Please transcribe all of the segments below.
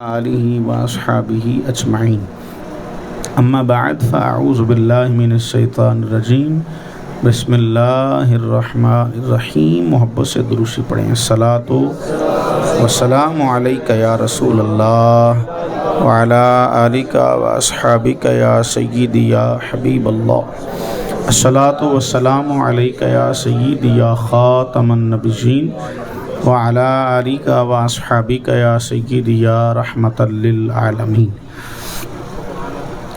آلہ و اصحابہ اجمعین اما بعد فاعوذ باللہ من الشیطان الرجیم بسم اللہ الرحمن الرحیم۔ محبت سے درود پڑھیں۔ الصلاۃ والسلام علیک یا رسول اللہ وعلی آلک و اصحابک یا سیدی یا حبیب اللہ۔ الصلاۃ والسلام علیک یا سیدی یا خاتم النبیین وعلی آلک و اصحابک یا سیدی یا رحمۃ للعالمین۔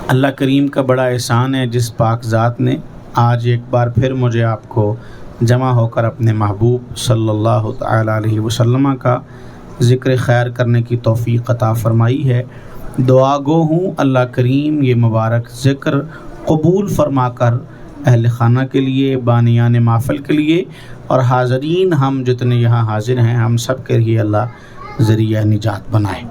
اللہ کریم کا بڑا احسان ہے جس پاک ذات نے آج ایک بار پھر مجھے آپ کو جمع ہو کر اپنے محبوب صلی اللہ تعالی علیہ وسلم کا ذکر خیر کرنے کی توفیق عطا فرمائی ہے۔ دعا گو ہوں اللہ کریم یہ مبارک ذکر قبول فرما کر اہل خانہ کے لیے، بانیان محفل کے لیے اور حاضرین ہم جتنے یہاں حاضر ہیں ہم سب کے لیے اللہ ذریعہ نجات بنائے۔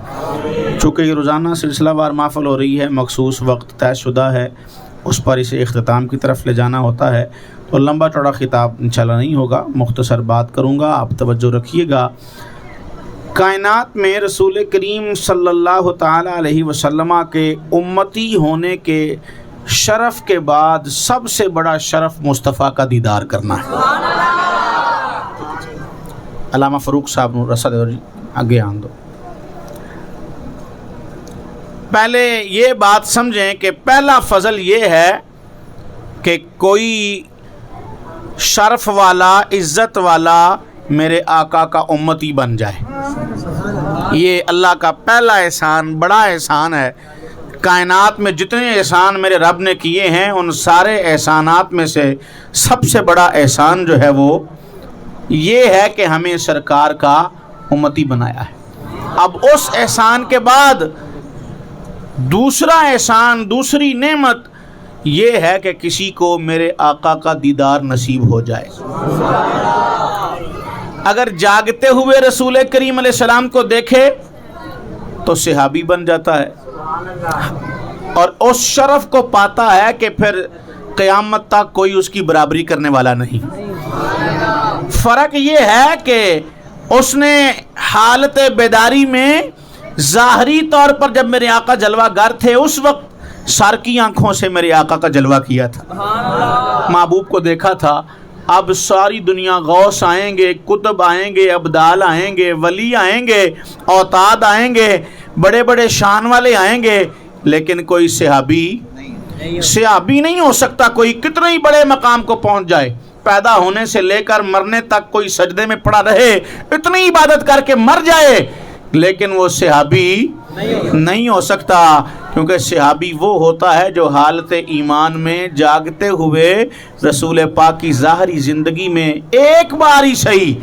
چونکہ یہ روزانہ سلسلہ وار محفل ہو رہی ہے، مخصوص وقت طے شدہ ہے، اس پر اسے اختتام کی طرف لے جانا ہوتا ہے، تو لمبا چوڑا خطاب انشاءاللہ نہیں ہوگا، مختصر بات کروں گا، آپ توجہ رکھیے گا۔ کائنات میں رسول کریم صلی اللہ تعالی علیہ وسلم کے امتی ہونے کے شرف کے بعد سب سے بڑا شرف مصطفیٰ کا دیدار کرنا ہے۔ علامہ فاروق صاحب نے رسد آگے آن دو۔ پہلے یہ بات سمجھیں کہ پہلا فضل یہ ہے کہ کوئی شرف والا، عزت والا میرے آقا کا امتی بن جائے۔ یہ اللہ کا پہلا احسان، بڑا احسان ہے۔ کائنات میں جتنے احسان میرے رب نے کیے ہیں ان سارے احسانات میں سے سب سے بڑا احسان جو ہے وہ یہ ہے کہ ہمیں سرکار کا امتی بنایا ہے۔ اب اس احسان کے بعد دوسرا احسان، دوسری نعمت یہ ہے کہ کسی کو میرے آقا کا دیدار نصیب ہو جائے۔ اگر جاگتے ہوئے رسول کریم علیہ السلام کو دیکھے تو صحابی بن جاتا ہے اور اس شرف کو پاتا ہے کہ پھر قیامت تک کوئی اس کی برابری کرنے والا نہیں۔ فرق یہ ہے کہ اس نے حالت بیداری میں ظاہری طور پر جب میرے آقا جلوہ گر تھے اس وقت سر کی آنکھوں سے میرے آقا کا جلوہ کیا تھا، محبوب کو دیکھا تھا۔ اب ساری دنیا غوث آئیں گے، قطب آئیں گے، ابدال آئیں گے، ولی آئیں گے، اوتاد آئیں گے، بڑے بڑے شان والے آئیں گے، لیکن کوئی صحابی نہیں ہو سکتا۔ کوئی کتنے ہی بڑے مقام کو پہنچ جائے، پیدا ہونے سے لے کر مرنے تک کوئی سجدے میں پڑا رہے، اتنی عبادت کر کے مر جائے، لیکن وہ صحابی نہیں ہو سکتا، کیونکہ صحابی وہ ہوتا ہے جو حالت ایمان میں جاگتے ہوئے رسول پاک کی ظاہری زندگی میں ایک بار ہی صحیح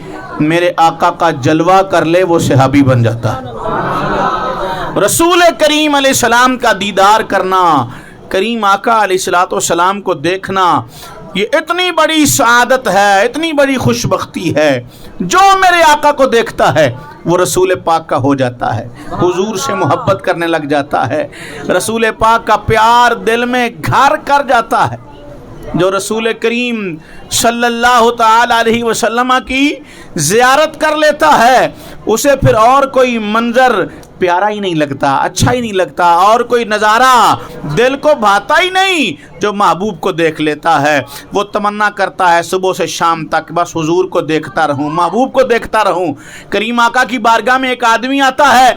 میرے آقا کا جلوہ کر لے، وہ صحابی بن جاتا ہے۔ رسول کریم علیہ السلام کا دیدار کرنا، کریم آقا علیہ السلام کو دیکھنا، یہ اتنی بڑی سعادت ہے، اتنی بڑی خوش بختی ہے۔ جو میرے آقا کو دیکھتا ہے وہ رسول پاک کا ہو جاتا ہے، حضور سے محبت کرنے لگ جاتا ہے، رسول پاک کا پیار دل میں گھر کر جاتا ہے۔ جو رسول کریم صلی اللہ تعالی علیہ وسلم کی زیارت کر لیتا ہے اسے پھر اور کوئی منظر پیارا ہی نہیں لگتا، اچھا ہی نہیں لگتا، اور کوئی نظارہ دل کو بھاتا ہی نہیں۔ جو محبوب کو دیکھ لیتا ہے وہ تمنا کرتا ہے صبح سے شام تک بس حضور کو دیکھتا رہوں، محبوب کو دیکھتا رہوں۔ کریم آقا کی بارگاہ میں ایک آدمی آتا ہے،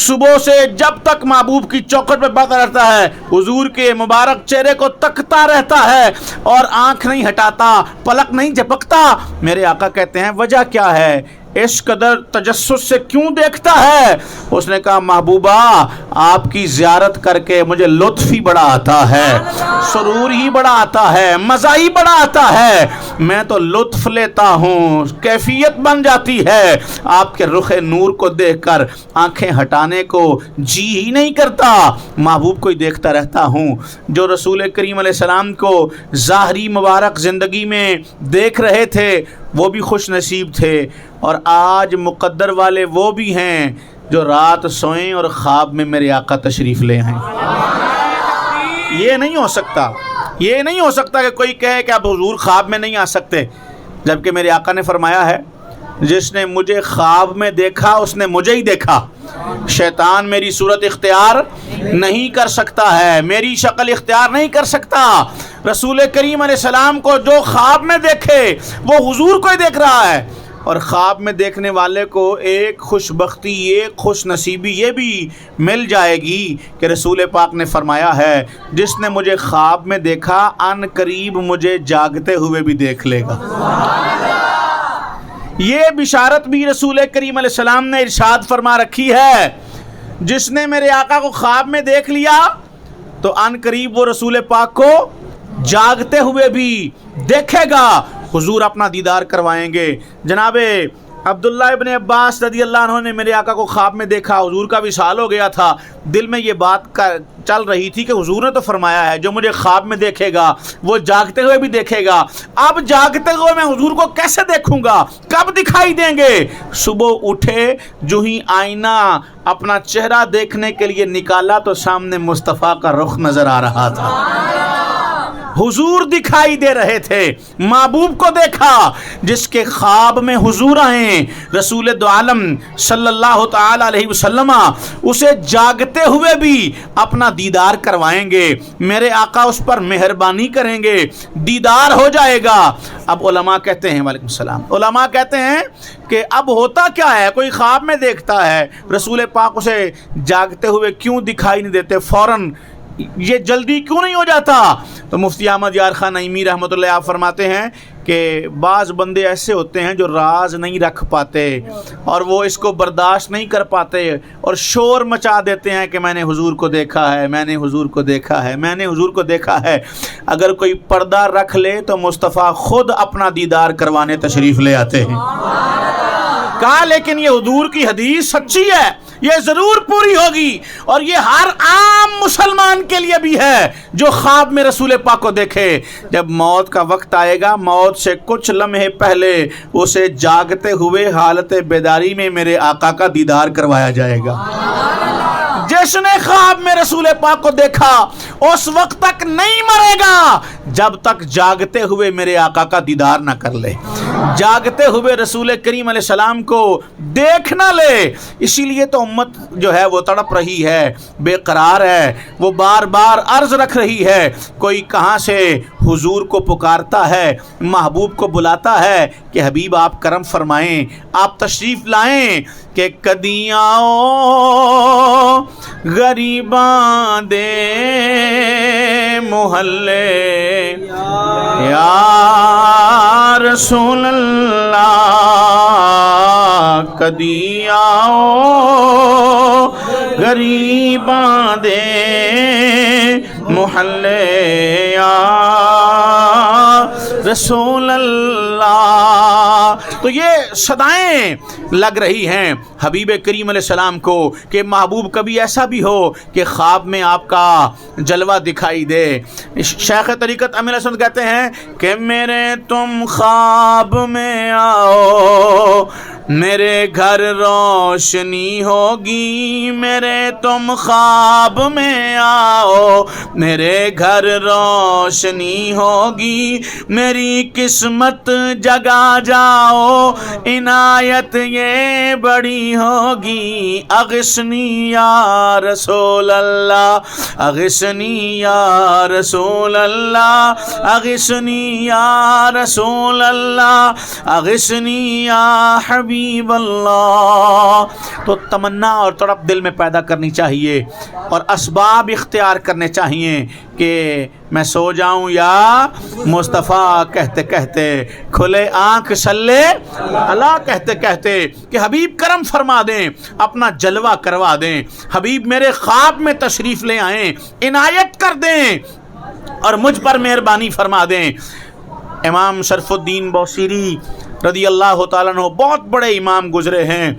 صبح سے جب تک محبوب کی چوکھٹ پہ بیٹھا رہتا ہے، حضور کے مبارک چہرے کو تکتا رہتا ہے اور آنکھ نہیں ہٹاتا، پلک نہیں جھپکتا۔ میرے آقا کہتے ہیں وجہ کیا ہے، اس قدر تجسس سے کیوں دیکھتا ہے؟ اس نے کہا محبوبہ آپ کی زیارت کر کے مجھے لطف ہی بڑا آتا ہے، سرور ہی بڑا آتا ہے، مزہ ہی بڑا آتا ہے، میں تو لطف لیتا ہوں، کیفیت بن جاتی ہے، آپ کے رخ نور کو دیکھ کر آنکھیں ہٹانے کو جی ہی نہیں کرتا، محبوب کو ہی دیکھتا رہتا ہوں۔ جو رسول کریم علیہ السلام کو ظاہری مبارک زندگی میں دیکھ رہے تھے وہ بھی خوش نصیب تھے، اور آج مقدر والے وہ بھی ہیں جو رات سوئیں اور خواب میں میرے آقا تشریف لے آئیں۔ یہ نہیں ہو سکتا، یہ نہیں ہو سکتا کہ کوئی کہے کہ اب حضور خواب میں نہیں آ سکتے، جبکہ میرے آقا نے فرمایا ہے جس نے مجھے خواب میں دیکھا اس نے مجھے ہی دیکھا. شیطان میری صورت اختیار نہیں کر سکتا ہے، میری شکل اختیار نہیں کر سکتا. رسول کریم علیہ السلام کو جو خواب میں دیکھے وہ حضور کو ہی دیکھ رہا ہے. اور خواب میں دیکھنے والے کو ایک خوش بختی، ایک خوش نصیبی یہ بھی مل جائے گی کہ رسول پاک نے فرمایا ہے جس نے مجھے خواب میں دیکھا ان قریب مجھے جاگتے ہوئے بھی دیکھ لے گا. یہ بشارت بھی رسول کریم علیہ السلام نے ارشاد فرما رکھی ہے، جس نے میرے آقا کو خواب میں دیکھ لیا تو ان قریب وہ رسول پاک کو جاگتے ہوئے بھی دیکھے گا. حضور اپنا دیدار کروائیں گے. جناب عبداللہ ابن عباس رضی اللہ عنہ نے میرے آقا کو خواب میں دیکھا. حضور کا وصال ہو گیا تھا، دل میں یہ بات چل رہی تھی کہ حضور نے تو فرمایا ہے جو مجھے خواب میں دیکھے گا وہ جاگتے ہوئے بھی دیکھے گا. اب جاگتے ہوئے میں حضور کو کیسے دیکھوں گا، کب دکھائی دیں گے؟ صبح اٹھے جو ہی آئینہ اپنا چہرہ دیکھنے کے لیے نکالا تو سامنے مصطفیٰ کا رخ نظر آ رہا تھا. حضور دکھائی دے رہے تھے. محبوب کو دیکھا جس کے خواب میں حضور آئیں، رسول دو عالم صلی اللہ تعالی علیہ وسلم اسے جاگتے ہوئے بھی اپنا دیدار کروائیں گے. میرے آقا اس پر مہربانی کریں گے، دیدار ہو جائے گا. اب علماء کہتے ہیں، وعلیکم السلام، علماء کہتے ہیں کہ اب ہوتا کیا ہے، کوئی خواب میں دیکھتا ہے، رسول پاک اسے جاگتے ہوئے کیوں دکھائی نہیں دیتے، فوراً یہ جلدی کیوں نہیں ہو جاتا؟ تو مفتی احمد یار خان نعیمی رحمۃ اللہ آپ فرماتے ہیں کہ بعض بندے ایسے ہوتے ہیں جو راز نہیں رکھ پاتے اور وہ اس کو برداشت نہیں کر پاتے اور شور مچا دیتے ہیں کہ میں نے حضور کو دیکھا ہے، میں نے حضور کو دیکھا ہے، میں نے حضور کو دیکھا ہے. اگر کوئی پردہ رکھ لے تو مصطفیٰ خود اپنا دیدار کروانے تشریف لے آتے ہیں. کہا لیکن یہ حضور کی حدیث سچی ہے، یہ ضرور پوری ہوگی، اور یہ ہر عام مسلمان کے لیے بھی ہے جو خواب میں رسول پاک کو دیکھے. جب موت کا وقت آئے گا، موت سے کچھ لمحے پہلے اسے جاگتے ہوئے حالت بیداری میں میرے آقا کا دیدار کروایا جائے گا. جس نے خواب میں رسول پاک کو دیکھا اس وقت تک نہیں مرے گا جب تک جاگتے ہوئے میرے آقا کا دیدار نہ کر لے، جاگتے ہوئے رسول کریم علیہ السلام کو دیکھ نہ لے. اسی لیے تو امت جو ہے وہ تڑپ رہی ہے، بے قرار ہے، وہ بار بار عرض رکھ رہی ہے. کوئی کہاں سے حضور کو پکارتا ہے، محبوب کو بلاتا ہے کہ حبیب آپ کرم فرمائیں، آپ تشریف لائیں کہ کدیاں غریباں دے محلے یا رسول اللہ کدی آؤ غریباں دے محلے یا رسول اللہ. تو یہ صدائیں لگ رہی ہیں حبیب کریم علیہ السلام کو کہ محبوب کبھی ایسا بھی ہو کہ خواب میں آپ کا جلوہ دکھائی دے. شیخ طریقت امیر حسن کہتے ہیں کہ میرے تم خواب میں آؤ میرے گھر روشنی ہوگی، میرے تم خواب میں آؤ میرے گھر روشنی ہوگی، میری قسمت جگا جاؤ عنایت یہ بڑی ہوگی. اغثنی یا رسول اللہ، اغثنی یا رسول اللہ، اغثنی یا رسول اللہ، اغثنی یا حبیب اللہ. تو تمنا اور تڑپ دل میں پیدا کرنی چاہیے اور اسباب اختیار کرنے چاہیے کہ میں سو جاؤں یا مصطفیٰ کہتے کہتے، کھلے آنکھ صلی اللہ کہتے کہتے کہ حبیب کرم فرما دیں، اپنا جلوہ کروا دیں، حبیب میرے خواب میں تشریف لے آئیں، عنایت کر دیں اور مجھ پر مہربانی فرما دیں. امام شرف الدین بوصیری رضی اللہ تعالیٰ عنہ بہت بڑے امام گزرے ہیں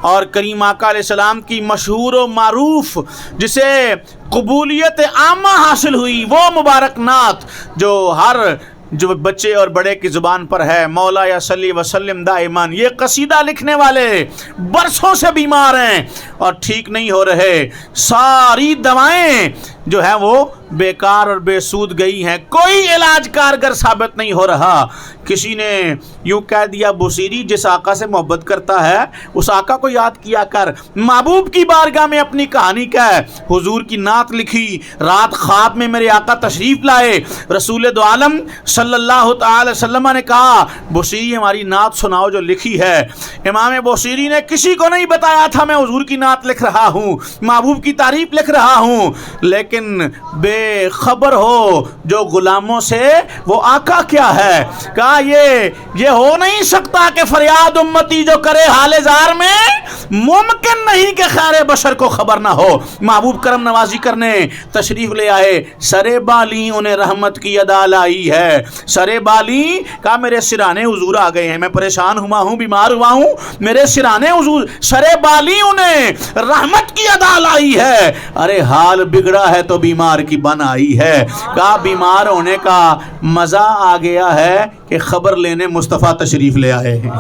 اور کریم آقا علیہ السلام کی مشہور و معروف جسے قبولیت عامہ حاصل ہوئی وہ مبارک نعت جو بچے اور بڑے کی زبان پر ہے، مولا یا صلی وسلم دائمان. یہ قصیدہ لکھنے والے برسوں سے بیمار ہیں اور ٹھیک نہیں ہو رہے، ساری دوائیں جو ہیں وہ बेकार और बेसूद गई हैं, कोई इलाज कारगर साबित नहीं हो रहा। किसी ने यूं कह दिया, बुसीरी जिस आका से मोहब्बत करता है उस आका को याद किया कर। महबूब की बारगाह में अपनी कहानी कह, हुजूर की नात लिखी, रात ख्वाब में मेरे आका तशरीफ लाए, रसूल दो आलम सल्लल्लाहु अलैहि वसल्लम ने कहा बुसीरी हमारी नात सुनाओ जो लिखी है। इमाम बुसीरी ने किसी को नहीं बताया था मैं हुजूर की नात लिख रहा हूँ, महबूब की तारीफ लिख रहा हूँ, लेकिन बेखबर हो जो गुलामों से वो आका क्या है। कहा ये हो नहीं सकता कि फरियाद उम्मती जो करे हाले जार में, मुमकिन नहीं कि खैर बशर को खबर ना हो। महबूब करम नवाजी करने तशरीफ ले आए, सरे बाली उन्हें रहमत की अदा लाई है। सरे बाली कहा मेरे सिराने हुजूर आ गए हैं, मैं परेशान हुआ हूँ, बीमार हुआ हूँ, मेरे सिराने हुजूर, सरे बाली उन्हें रहमत की अदा लाई है। अरे हाल बिगड़ा है तो बीमार की बन आई है। कहा बीमार होने का मजा आ गया है कि खबर लेने मुस्तफ़ा तशरीफ ले आए हैं,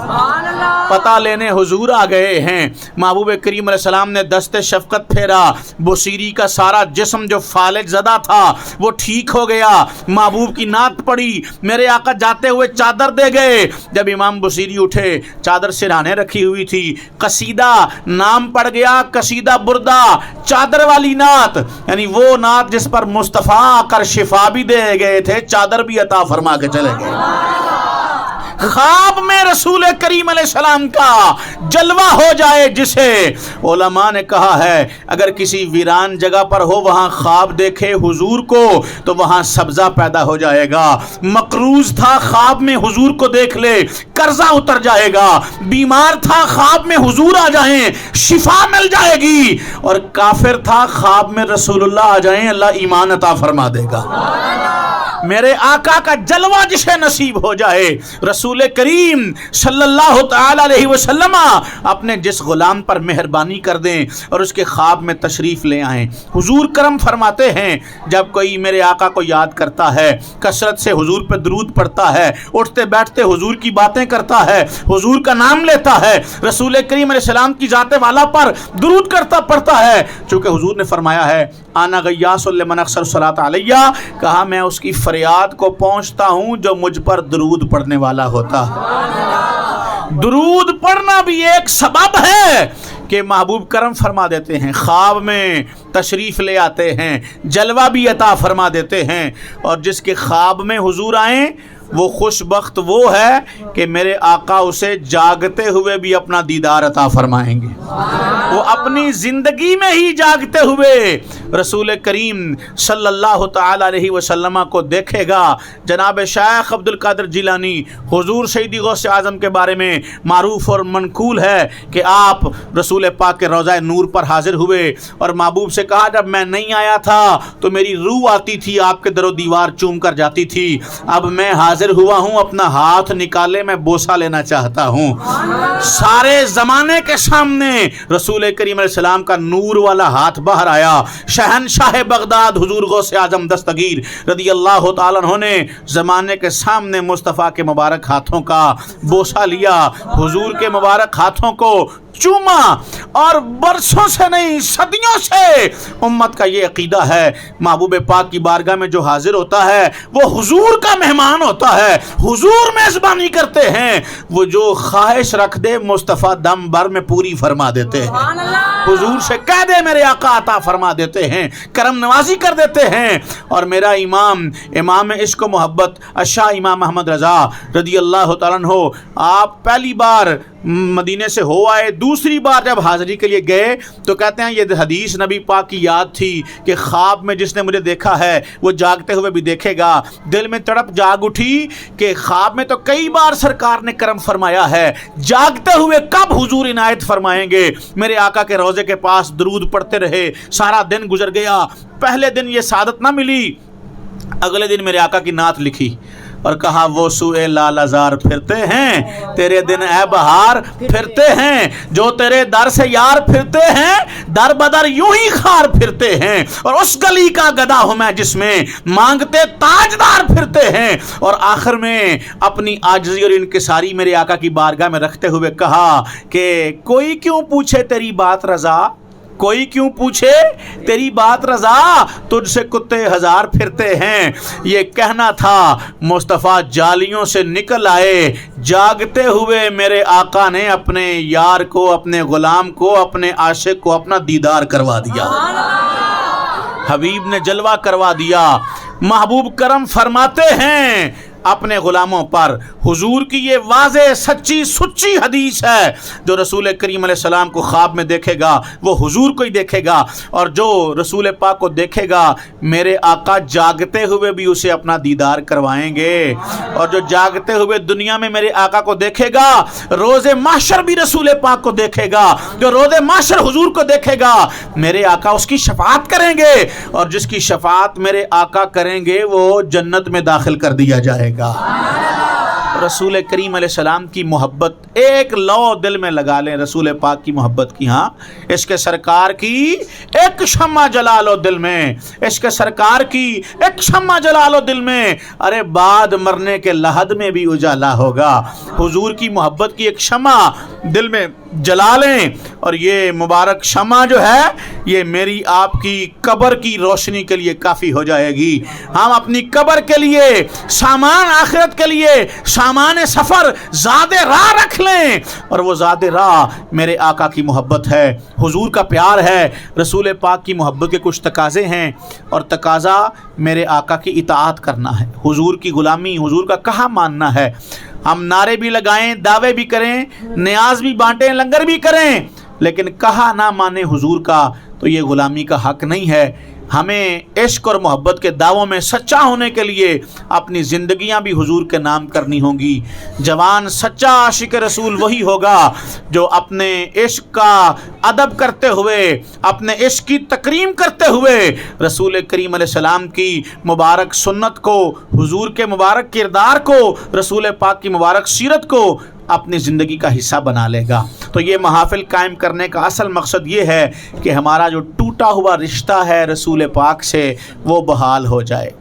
पता लेने हुजूर आ गए हैं। महबूब करीम अलैहिस्सलाम ने दस्ते शफकत फेरा, बुसीरी का सारा जिस्म जो फालिज ज़दा था वो ठीक हो गया। महबूब की नात पड़ी, मेरे आका जाते हुए चादर दे गए। जब इमाम बुसीरी उठे, चादर सिरहाने रखी हुई थी, कसीदा नाम पड़ गया, कसीदा बुर्दा, चादर वाली नात, यानी वो नात जिस पर मुस्तफ़ा आकर शिफा भी दे गए थे, चादर भी अता फरमा के चले गए। ख्वाब में रसूल करीम अलैहिस्सलाम का जलवा हो जाए जिसे, उलमा ने कहा है अगर किसी वीरान जगह पर हो वहां ख्वाब देखे हुजूर को तो वहां सब्जा पैदा हो जाएगा। मकरूज था ख्वाब में हुजूर को देख ले कर्जा उतर जाएगा, बीमार था ख्वाब में हुजूर आ जाएं शिफा मिल जाएगी, और काफिर था ख्वाब में रसूलुल्लाह आ जाएं अल्लाह ईमान अता फरमा देगा। मेरे आका का जलवा जिसे नसीब हो जाए, रसूल करीम सल्लल्लाहु ताला अलैहि वसल्लम अपने जिस गुलाम पर मेहरबानी कर दें और उसके ख्वाब में तशरीफ़ ले आएं। हुजूर करम फरमाते हैं जब कोई मेरे आका को याद करता है, कसरत से हुजूर पर दरूद पढ़ता है, उठते बैठते हुजूर की बातें करता है, हुजूर का नाम लेता है, रसूल करीम अलैहिस्सलाम की जाते वाला पर दरूद करता पढ़ता है, चूँकि हुजूर ने फरमाया है आना गय्यासुल लिमन अक्सर सलात अलैया, कहा मैं उसकी फरियाद को पहुंचता हूं जो मुझ पर दरूद पढ़ने वाला होता। दरूद पढ़ना भी एक सबब है कि महबूब करम फरमा देते हैं, ख्वाब में तशरीफ़ ले आते हैं, जलवा भी अता फरमा देते हैं, और जिसके ख्वाब में हुजूर आए वो खुशबख्त वो है कि मेरे आका उसे जागते हुए भी अपना दीदार अता फरमाएंगे। वो अपनी ज़िंदगी में ही जागते हुए रसूल करीम सल्लल्लाहु ताला अलैहि वसल्लम को देखेगा। जनाब शेख अब्दुल कादिर जिलानी हुजूर सैयदी गौसे आज़म के बारे में मारूफ और मनकूल है कि आप रसूल पाक के रोज़ा नूर पर हाजिर हुए और महबूब से कहा जब मैं नहीं आया था तो मेरी रूह आती थी, आपके दरो दीवार चूम कर जाती थी, अब मैं हाजिर हुआ हूं, अपना हाथ निकाले मैं बोसा लेना चाहता हूं। सारे जमाने के सामने रसूल करीम अलैहिस्सलाम का नूर वाला हाथ बाहर आया। शहनशाह बगदाद हुजूर गौसे आजम दस्तगीर रदियल्लाहु ताला अन्हु ने जमाने के सामने मुस्तफ़ा के मुबारक हाथों का बोसा लिया, हुजूर के मुबारक हाथों को चूमा, और बरसों से नहीं सदियों से उम्मत का ये अकीदा है महबूब पाक की बारगाह में जो हाजिर होता है वो हुजूर का मेहमान होता है, हुजूर मेज़बानी करते हैं, वो जो ख्वाहिश रख दे मुस्तफ़ा दम भर में पूरी फरमा देते हैं। हुजूर से कह दे मेरे आका अता फरमा देते हैं, करम नवाजी कर देते हैं। और मेरा इमाम इश्क मोहब्बत अशा इमाम अहमद रज़ा रदियल्लाहु ताला अन्हु, आप पहली बार मदीने से हो आए, दूसरी बार जब हाज़िरी के लिए गए तो कहते हैं ये हदीस नबी पाक की याद थी कि ख्वाब में जिसने मुझे देखा है वो जागते हुए भी देखेगा। दिल में तड़प जाग उठी कि ख्वाब में तो कई बार सरकार ने करम फरमाया है, जागते हुए कब हुजूर इनायत फरमाएंगे। मेरे आका के रोज़े के पास दरूद पढ़ते रहे, सारा दिन गुजर गया। पहले दिन ये सादत ना मिली, अगले दिन मेरे आका की नात लिखी और कहा वो सुए लालाजार फिरते हैं, तेरे दिन ए बहार फिरते हैं, जो तेरे दर से यार फिरते हैं, दर बदर यूं ही खार फिरते हैं, और उस गली का गदा हूं मैं जिसमें मांगते ताजदार फिरते हैं। और आखिर में अपनी आजिज़ी और इनकिसारी मेरे आका की बारगाह में रखते हुए कहा कि कोई क्यों पूछे तेरी बात रजा, कोई क्यों पूछे तेरी बात रजा, तुझसे कुत्ते हजार फिरते हैं। ये कहना था मुस्तफ़ा जालियों से निकल आए, जागते हुए मेरे आका ने अपने यार को, अपने गुलाम को, अपने आशिक को अपना दीदार करवा दिया। हबीब ने जलवा करवा दिया। महबूब करम फरमाते हैं अपने गुलामों पर। हुजूर की ये वाज़े सच्ची सुच्ची हदीस है, जो रसूल करीम अलैहिस्सलाम को ख्वाब में देखेगा वो हुजूर को ही देखेगा, और जो रसूल पाक को देखेगा मेरे आका जागते हुए भी उसे अपना दीदार करवाएंगे। और जो जागते हुए दुनिया में मेरे आका को देखेगा, रोज़े माशर भी रसूल पाक को देखेगा। जो रोज़े माशर हुजूर को देखेगा मेरे आका उसकी शफाअत करेंगे, और जिसकी शफाअत मेरे आका करेंगे वो जन्नत में दाखिल कर दिया जाएगा। रसूल करीम अलैहिस्सलाम की मोहब्बत एक लौ दिल में लगा लें, रसूल पाक की मोहब्बत की। हाँ, इश्क सरकार की एक शम्मा जला लो दिल में, इश्क सरकार की एक शम्मा जला लो दिल में, अरे बाद मरने के लहद में भी उजाला होगा। हुजूर की मोहब्बत की एक शम्मा दिल में जला लें, और ये मुबारक शम्मा जो है ये मेरी आपकी कब्र की रोशनी के लिए काफ़ी हो जाएगी। हम अपनी कब्र के लिए, सामान आखिरत के लिए, सामान सफ़र ज़ादे राह रख लें, और वो ज़ादे राह मेरे आका की मोहब्बत है, हुजूर का प्यार है। रसूल पाक की मोहब्बत के कुछ तकाज़े हैं, और तकाज़ा मेरे आका की इताअत करना है, हुजूर की ग़ुलामी, हुजूर का कहा मानना है। हम नारे भी लगाएं, दावे भी करें, नियाज भी बांटें, लंगर भी करें, लेकिन कहा ना माने हुजूर का तो ये ग़ुलामी का हक़ नहीं है। हमें इश्क और मोहब्बत के दावों में सच्चा होने के लिए अपनी ज़िंदगियां भी हुजूर के नाम करनी होंगी। जवान सच्चा आशिक रसूल वही होगा जो अपने इश्क का अदब करते हुए, अपने इश्क की तकरीम करते हुए रसूल करीम अलैहिस्सलाम की मुबारक सुन्नत को, हुजूर के मुबारक किरदार को, रसूल पाक की मुबारक सीरत को अपनी ज़िंदगी का हिस्सा बना लेगा। तो ये महफिल कायम करने का असल मकसद ये है कि हमारा जो टूटा हुआ रिश्ता है रसूल पाक से वो बहाल हो जाए।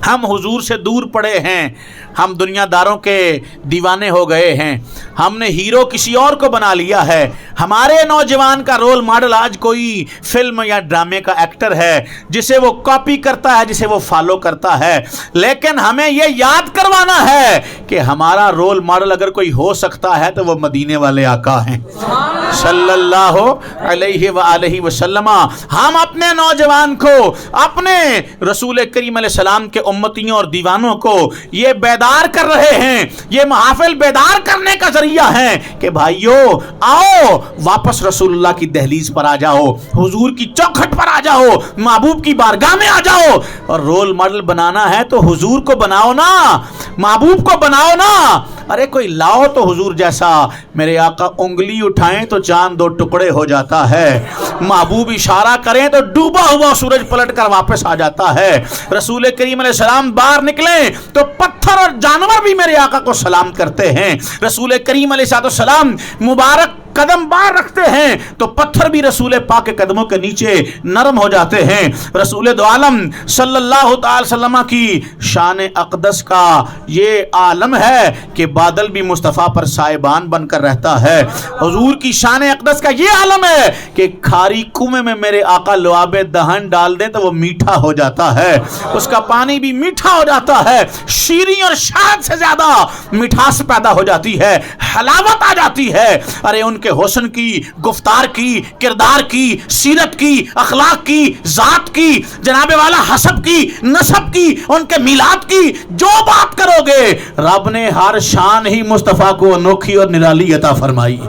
हम हुजूर से दूर पड़े हैं, हम दुनियादारों के दीवाने हो गए हैं, हमने हीरो किसी और को बना लिया है। हमारे नौजवान का रोल मॉडल आज कोई फिल्म या ड्रामे का एक्टर है जिसे वो कॉपी करता है, जिसे वो फॉलो करता है। लेकिन हमें ये याद करवाना है कि हमारा रोल मॉडल अगर कोई हो सकता है तो वो मदीने वाले आका हैं सल्लल्लाहु अलैहि वसल्लम। हम अपने नौजवान को, अपने रसूल करीम अलैहिस्सलाम के उम्मतियों और दीवानों को ये बेदार कर रहे हैं। ये महफिल बेदार करने का जरिया है कि भाइयों आओ वापस रसूलुल्लाह की दहलीज पर आ जाओ, हुजूर की चौखट पर आ जाओ, महबूब की बारगाह में आ जाओ। और रोल मॉडल बनाना है तो हुजूर को बनाओ ना, महबूब को बनाओ ना। अरे कोई लाओ तो हुजूर जैसा। मेरे आका उंगली उठाएं तो चांद दो टुकड़े हो जाता है, महबूब इशारा करें तो डूबा हुआ सूरज पलट कर वापस आ जाता है। रसूल करीम अलैहिस्सलाम बाहर निकले तो पत्थर और जानवर भी मेरे आका को सलाम करते हैं। रसूल करीम अलैहिस्सलाम मुबारक कदम बाहर रखते हैं तो पत्थर भी रसूल पाक के कदमों के नीचे नरम हो जाते हैं। रसूल दो आलम सल्लल्लाहु अलैहि वसल्लम की शान अक़दस का ये आलम है कि बादल भी मुस्तफ़ा पर साइबान बनकर रहता है। हुजूर की शान अक़दस का ये आलम है कि खारी कुएं में मेरे आका लुआबे दहन डाल दें तो वो मीठा हो जाता है, उसका पानी भी मीठा हो जाता है। शीरी और शहद से ज्यादा मिठास पैदा हो जाती है, हलावत आ जाती है। अरे उनके हुस्न की, गुफ्तार की, किरदार की, सीरत की, अखलाक की, जात की, जनाबे वाला हसब की, नसब की, उनके मिलाद की जो बात करोगे, रब ने हर शान ही मुस्तफ़ा को अनोखी और निराली अता फरमाई।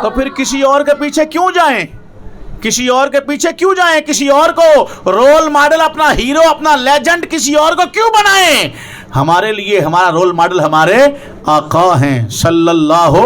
तो फिर किसी और के पीछे क्यों जाएं? किसी और के पीछे क्यों जाएं? किसी और को रोल मॉडल, अपना हीरो, अपना लेजेंड किसी और को क्यों बनाएं? हमारे लिए हमारा रोल मॉडल हमारे आका हैं सल्लल्लाहु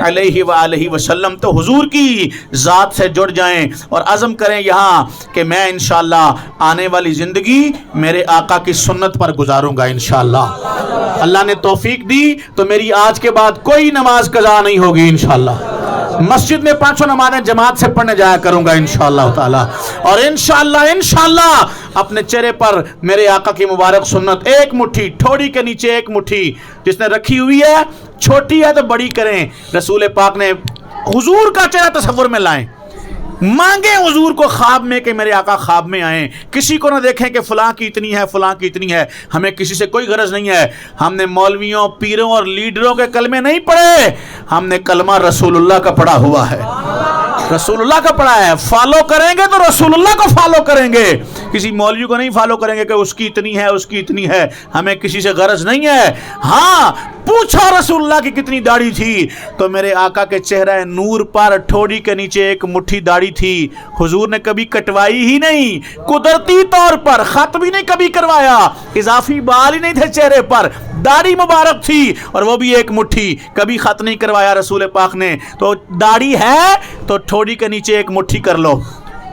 अलैहि वसल्लम। तो हुजूर की ज़ात से जुड़ जाएं और अज़म करें यहाँ कि मैं इंशाअल्लाह आने वाली ज़िंदगी मेरे आका की सुन्नत पर गुजारूंगा इंशाअल्लाह। अल्लाह ने तौफीक दी तो मेरी आज के बाद कोई नमाज कज़ा नहीं होगी इंशाअल्लाह। मस्जिद में 5 नमाज़ें जमात से पढ़ने जाया करूंगा इंशाअल्लाह ताला। और इंशाअल्लाह अपने चेहरे पर मेरे आका की मुबारक सुन्नत, एक मुट्ठी ठोड़ी के नीचे एक मुट्ठी जिसने रखी हुई है, छोटी है तो बड़ी करें। रसूल पाक ने हुजूर का चेहरा तसव्वुर में लाएं। मांगे हुजूर को ख्वाब में कि मेरे आका ख्वाब में आए, किसी को ना देखें कि फलां की इतनी है फलां की इतनी है। हमें किसी से कोई गरज नहीं है। हमने मौलवियों पीरों और लीडरों के कलमे नहीं पढ़े, हमने कलमा रसूलुल्लाह का पढ़ा हुआ है, रसूलुल्लाह का पढ़ा है। फॉलो करेंगे तो रसूलुल्लाह को फॉलो करेंगे, किसी मौलवी को नहीं फॉलो करेंगे कि उसकी इतनी है उसकी इतनी है। हमें किसी से गरज नहीं है। हाँ, पूछा रसूलुल्लाह की कितनी दाढ़ी थी, तो मेरे आका के चेहरे नूर पर ठोड़ी के नीचे एक मुट्ठी दाढ़ी थी। हुजूर ने कभी कटवाई ही नहीं, कुदरती तौर पर, खत भी नहीं कभी करवाया, इजाफी बाल ही नहीं थे चेहरे पर, दाढ़ी मुबारक थी और वो भी एक मुट्ठी, कभी खत नहीं करवाया रसूल पाक ने। तो दाढ़ी है तो ठोड़ी के नीचे एक मुट्ठी कर लो,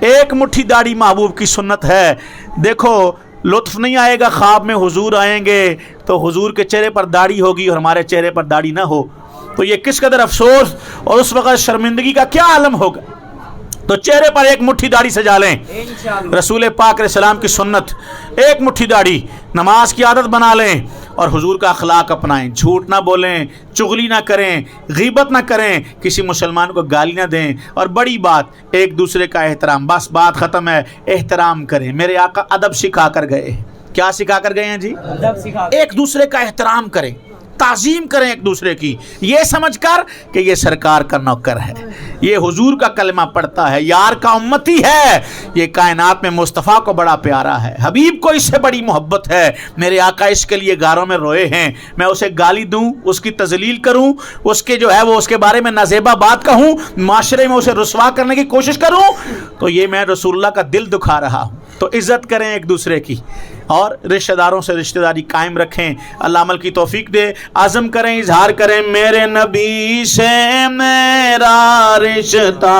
एक मुट्ठी दाढ़ी महबूब की सुन्नत है। देखो लुत्फ नहीं आएगा, ख्वाब में हुजूर आएंगे तो हुजूर के चेहरे पर दाढ़ी होगी और हमारे चेहरे पर दाढ़ी ना हो, तो ये किस कदर अफसोस और उस वक़्त शर्मिंदगी का क्या आलम होगा। तो चेहरे पर एक मुट्ठी दाढ़ी सजा लें, रसूल पाक अलैहिस्सलाम की सुन्नत, एक मुट्ठी दाढ़ी, नमाज की आदत बना लें और हुजूर का अखलाक अपनाएं। झूठ ना बोलें, चुगली ना करें, गीबत ना करें, किसी मुसलमान को गाली ना दें, और बड़ी बात एक दूसरे का एहतराम। बस बात ख़त्म है, एहतराम करें। मेरे आका अदब सिखा कर गए। क्या सिखा कर गए हैं जी? अदब सिखा। एक दूसरे का एहतराम करें, ताज़ीम करें एक दूसरे की, ये समझ कर कि ये सरकार का नौकर है, ये हुजूर का कलमा पढ़ता है, यार का उम्मती है, ये कायनात में मुस्तफ़ा को बड़ा प्यारा है, हबीब को इससे बड़ी मोहब्बत है। मेरे आका इसके लिए गारों में रोए हैं, मैं उसे गाली दूं, उसकी तजलील करूं, उसके जो है वो उसके बारे में नाज़ेबा बात कहूं, माशरे में उसे रुसवा करने की कोशिश करूं, तो ये मैं रसूलुल्लाह का दिल दुखा रहा हूं। तो इज़्ज़त करें एक दूसरे की और रिश्तेदारों से रिश्तेदारी कायम रखें। अल्लाह अमल की तौफीक दे। आज़म करें, इजहार करें, मेरे नबी से मेरा रिश्ता।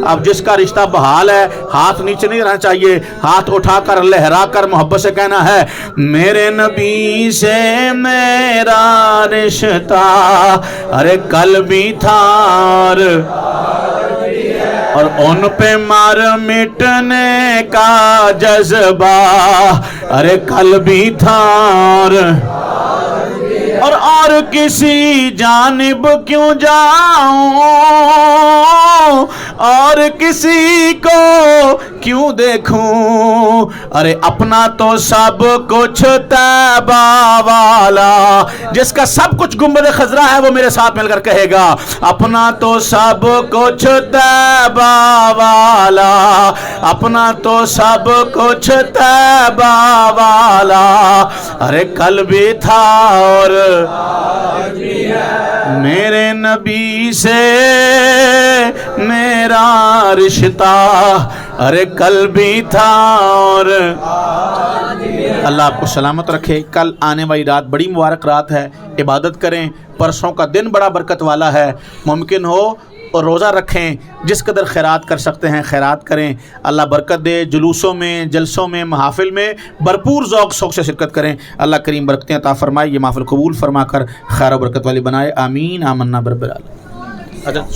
अब जिसका रिश्ता बहाल है, हाथ नीचे नहीं रहना चाहिए, हाथ उठाकर लहरा कर मोहब्बत से कहना है, मेरे नबी से मेरा रिश्ता। अरे कल भी था और उन पे मार मिटने का जज्बा। अरे कल भी था और किसी जानिब क्यों जाऊं, और किसी को क्यों देखूं। अरे अपना तो सब कुछ तैबा वाला, जिसका सब कुछ गुंबद खजरा है वो मेरे साथ मिलकर कहेगा, अपना तो सब कुछ तैबा वाला, अपना तो सब कुछ तैबा वाला। अरे कल भी था और मेरे नबी से मेरा रिश्ता। अरे कल भी था और अल्लाह आपको सलामत रखे। कल आने वाली रात बड़ी मुबारक रात है, इबादत करें। परसों का दिन बड़ा बरकत वाला है, मुमकिन हो और रोज़ा रखें, जिस कदर खैरात कर सकते हैं खैरात करें। अल्लाह बरकत दे। जुलूसों में, जलसों में, महफिल में भरपूर ज़ौक़ शौक़ से शिरकत करें। अल्लाह करीम बरकतें अता फरमाए, ये महफिल कबूल फरमा कर खैर बरकत वाली बनाए। आमीन। आमन्ना बिरब्बिल आलमीन।